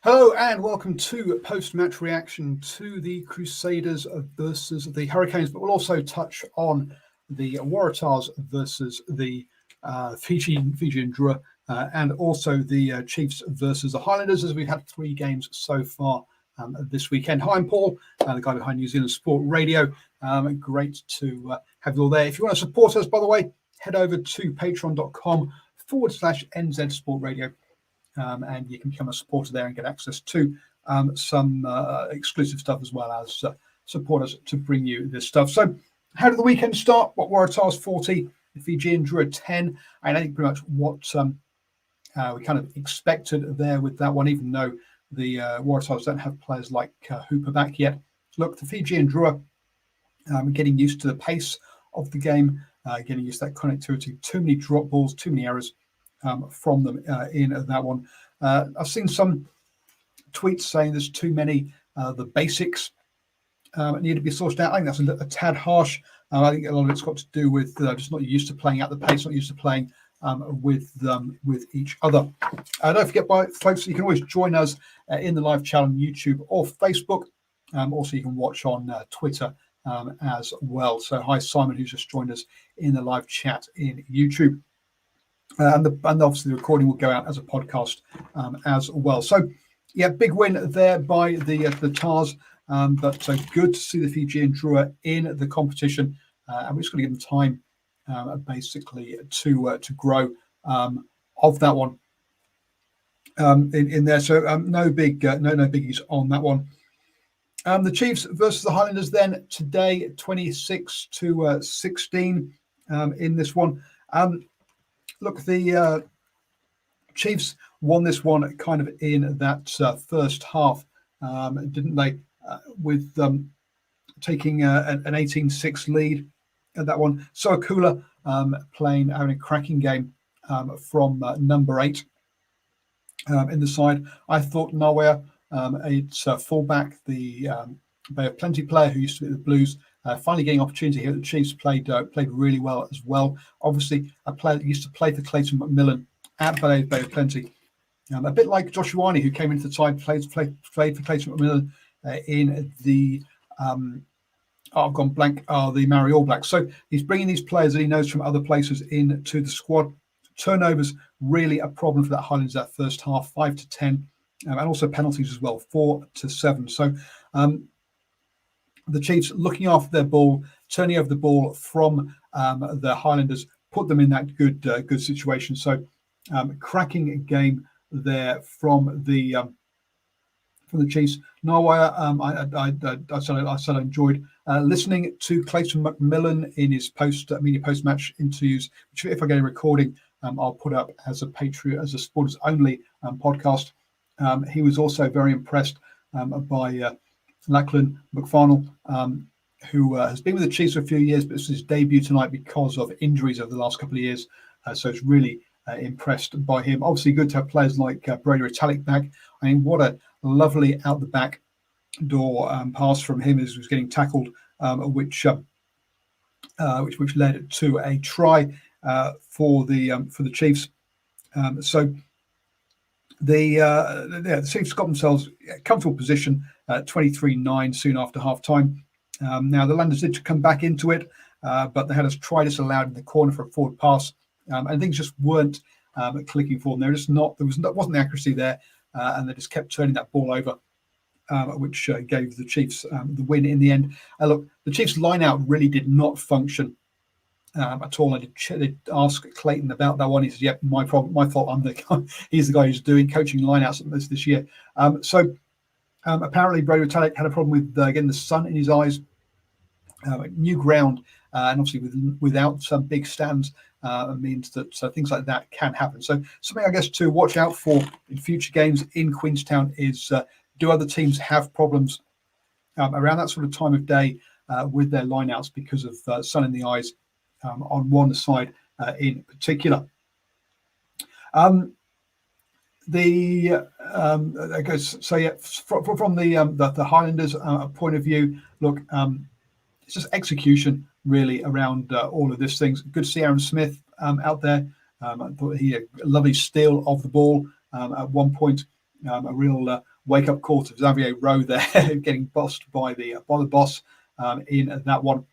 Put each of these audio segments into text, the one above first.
Hello and welcome to post-match reaction to the Crusaders versus the Hurricanes, but we'll also touch on the Waratahs versus the Fiji and Drua, and also the Chiefs versus the Highlanders, as we've had 3 games so far this weekend. Hi, I'm Paul, the guy behind New Zealand Sport Radio. Great to have you all there. If you want to support us, by the way, head over to patreon.com/NZ Sport Radio. And you can become a supporter there and get access to some exclusive stuff, as well as support us to bring you this stuff. So how did the weekend start? What Waratahs 40, Fiji and Drua 10. And I think pretty much what we kind of expected there with that one, even though the Waratahs don't have players like Hooper back yet. Look, the Fiji and Drua getting used to the pace of the game, getting used to that connectivity, too many drop balls, too many errors from them in that one. I've seen some tweets saying there's too many the basics need to be sorted out. I think that's a tad harsh. I think a lot of it's got to do with just not used to playing at the pace, not used to playing with each other. Don't forget, folks, you can always join us in the live chat on YouTube or Facebook. Also, you can watch on Twitter as well. So hi, Simon, who's just joined us in the live chat in YouTube. And obviously the recording will go out as a podcast as well. So, yeah, big win there by the Tars, but good to see the Fiji and Drua in the competition, and we're just going to give them time, basically, to grow of that one in there. So no biggies on that one. The Chiefs versus the Highlanders then today, 26-16 in this one. Look, the Chiefs won this one kind of in that first half, didn't they? With taking an 18-6 lead at that one. So Akula having a cracking game from number 8 in the side. I thought Nawea, it's fullback, the Bay of Plenty player who used to be at the Blues, finally getting opportunity here. The Chiefs played really well as well. Obviously, a player that used to play for Clayton McMillan at Bay of Plenty. A bit like Josh Ioane, who came into the side, played for Clayton McMillan in the I've gone blank. The Maori All Blacks. So he's bringing these players that he knows from other places into the squad. Turnovers really a problem for that Highlanders that first half, 5-10, and also penalties as well, 4-7. So the Chiefs looking after their ball, turning over the ball from the Highlanders, put them in that good situation. So cracking game there from the Chiefs. Nawaya, I said I enjoyed listening to Clayton McMillan in his media post-match interviews, which if I get a recording, I'll put up as a supporters only podcast. He was also very impressed by Lachlan McFarnell, who has been with the Chiefs for a few years, but this is his debut tonight because of injuries over the last couple of years. So it's really impressed by him. Obviously, good to have players like Brady Retallick back. I mean, what a lovely out the back door pass from him as he was getting tackled, which led to a try for the Chiefs. So the Chiefs got themselves a comfortable position, 23-9 soon after half time. Now the Landers did come back into it, but they had a try disallowed in the corner for a forward pass, and things just weren't clicking for them. There wasn't the accuracy there, and they just kept turning that ball over, which gave the Chiefs the win in the end. Look, the Chiefs line-out really did not function at all. I did ask Clayton about that one. He said, "Yep, my problem, my fault. I'm the guy." He's the guy who's coaching lineouts this year. So apparently, Brady Retallick had a problem with getting the sun in his eyes. New ground, and obviously without some big stands, means that things like that can happen. So something I guess to watch out for in future games in Queenstown is do other teams have problems around that sort of time of day with their lineouts because of sun in the eyes on one side in particular. I guess so. Yeah, from the Highlanders' point of view, look, it's just execution really around all of these things. Good to see Aaron Smith out there. I thought he had a lovely steal of the ball at one point, a real wake-up call to Xavier Rowe there, getting bossed by the boss in that one.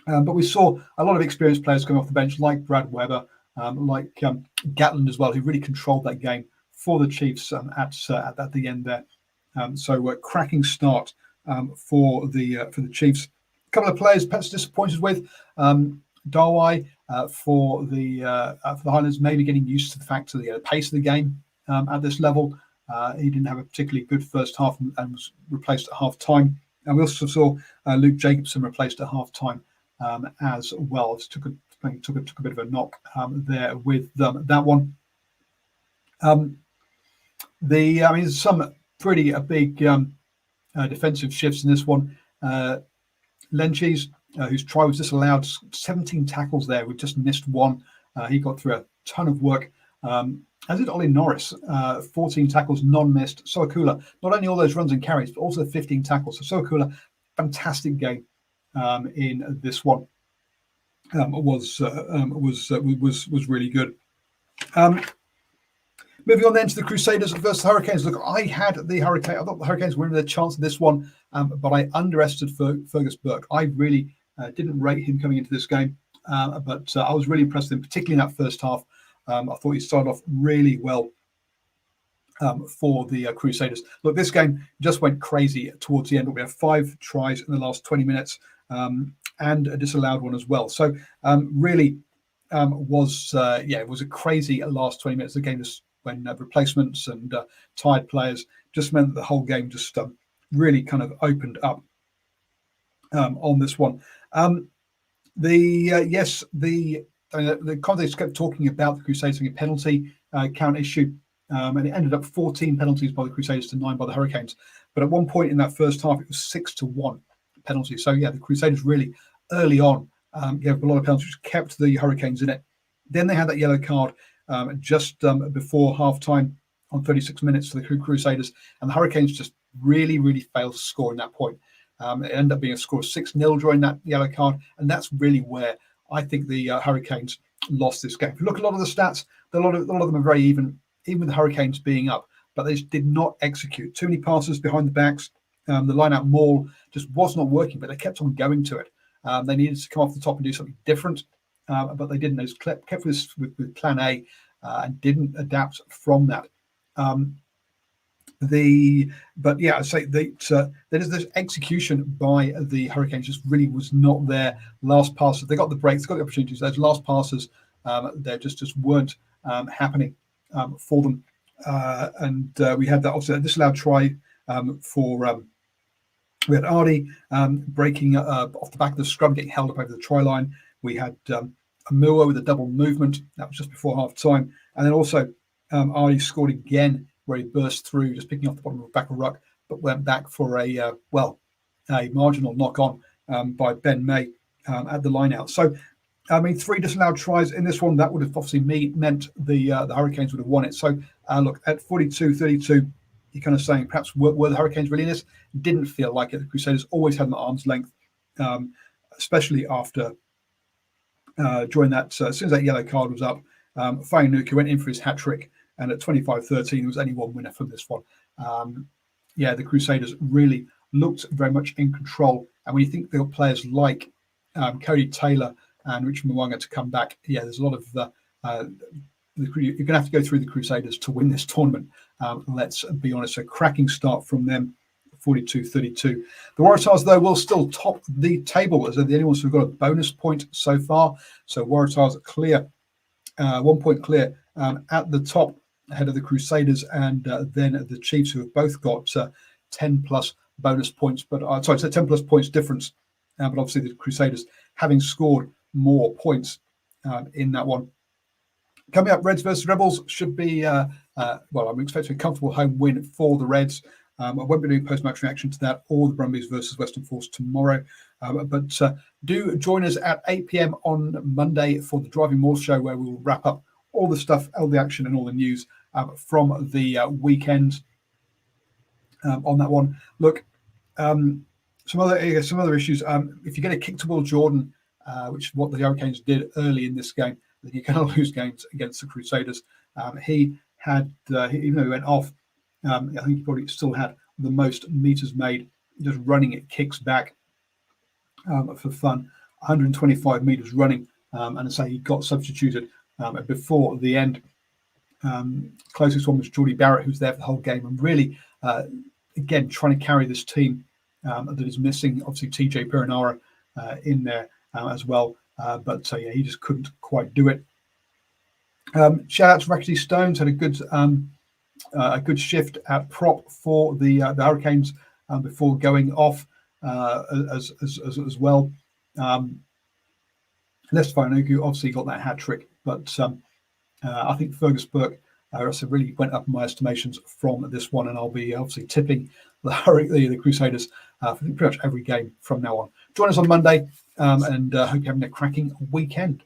But we saw a lot of experienced players coming off the bench, like Brad Weber, like Gatland as well, who really controlled that game for the Chiefs at the end there. So cracking start for the Chiefs. A couple of players perhaps disappointed with Darwai for the Highlanders, maybe getting used to the fact of the pace of the game at this level. He didn't have a particularly good first half and was replaced at half time. And we also saw Luke Jacobson replaced at half time as well. It took a bit of a knock there with that one. There's some pretty big defensive shifts in this one. Lenchis, whose try was disallowed, 17 tackles there. We've just missed one. He got through a ton of work. As did Ollie Norris, 14 tackles, non-missed. Soakula, not only all those runs and carries, but also 15 tackles. So Soakula, fantastic game in this one. Was really good. Moving on then to the Crusaders versus the Hurricanes. Look, I had the Hurricane. I thought the Hurricanes were in their chance in this one, but I underestimated Fergus Burke. I really didn't rate him coming into this game, but I was really impressed with him, particularly in that first half. I thought he started off really well for the Crusaders. Look, this game just went crazy towards the end. We have 5 tries in the last 20 minutes and a disallowed one as well. So really was a crazy last 20 minutes. The game just when replacements and tired players just meant that the whole game just really kind of opened up on this one. The commentators kept talking about the Crusaders having a penalty count issue, and it ended up 14 penalties by the Crusaders to 9 by the Hurricanes. But at one point in that first half, it was 6-1 penalties. So yeah, the Crusaders really early on gave a lot of penalties, which kept the Hurricanes in it. Then they had that yellow card just before half-time on 36 minutes for the Crusaders, and the Hurricanes just really, really failed to score in that point. It ended up being a score of 6-0 during that yellow card, and that's really where I think the Hurricanes lost this game. If you look at a lot of the stats, a lot of them are very even with the Hurricanes being up, but they just did not execute. Too many passes behind the backs. The line-out maul just was not working, but they kept on going to it. They needed to come off the top and do something different, but they didn't. They just kept with plan A and didn't adapt from that. I'd say that this execution by the Hurricanes just really was not there. Last passes, they got the breaks, they got the opportunities. Those last passes, they just weren't happening for them. We had that obviously a disallowed try for. We had Ardy breaking off the back of the scrum, getting held up over the try line. We had Amua with a double movement. That was just before half time. And then also Ardy scored again where he burst through, just picking off the bottom of the back of ruck, but went back for a marginal knock on by Ben May at the line out. So, 3 disallowed tries in this one. That would have obviously meant the Hurricanes would have won it. So, look, at 42-32, you're kind of saying perhaps were the Hurricanes really in this? Didn't feel like it. The Crusaders always had them at arm's length, especially after during that. As soon as that yellow card was up, Fainga'anuku went in for his hat trick, and at 25-13, there was only one winner from this one. The Crusaders really looked very much in control. And when you think they've got players like Cody Taylor and Richard Mwanga to come back, there's a lot of you're going to have to go through the Crusaders to win this tournament. Let's be honest, a cracking start from them, 42-32. The Waratahs, though, will still top the table as they're the only ones who've got a bonus point so far. So Waratahs are clear, 1 point clear at the top, ahead of the Crusaders and then the Chiefs, who have both got 10 plus bonus points, but 10 plus points difference. But obviously the Crusaders having scored more points in that one. Coming up, Reds versus Rebels should be, I'm expecting a comfortable home win for the Reds. I won't be doing post-match reaction to that or the Brumbies versus Western Force tomorrow. But do join us at 8 p.m. on Monday for the Driving Maul show, where we will wrap up all the stuff, all the action and all the news from the weekend on that one. Look, some other issues. If you get a kick to Will Jordan, which is what the Hurricanes did early in this game, then you cannot lose games against the Crusaders. He had, even though he went off, I think he probably still had the most meters made just running at kicks back for fun. 125 meters running, and I say he got substituted before the end. Closest one was Geordie Barrett, who's there for the whole game, and really, again, trying to carry this team that is missing. Obviously, TJ Perenara in there as well, but yeah, he just couldn't quite do it. Shout out to Rackety Stones, had a good shift at prop for the Hurricanes before going off as well. Les Fanuku obviously got that hat trick, but I think Fergus Burke really went up in my estimations from this one, and I'll be obviously tipping the Crusaders for pretty much every game from now on. Join us on Monday, and hope you're having a cracking weekend.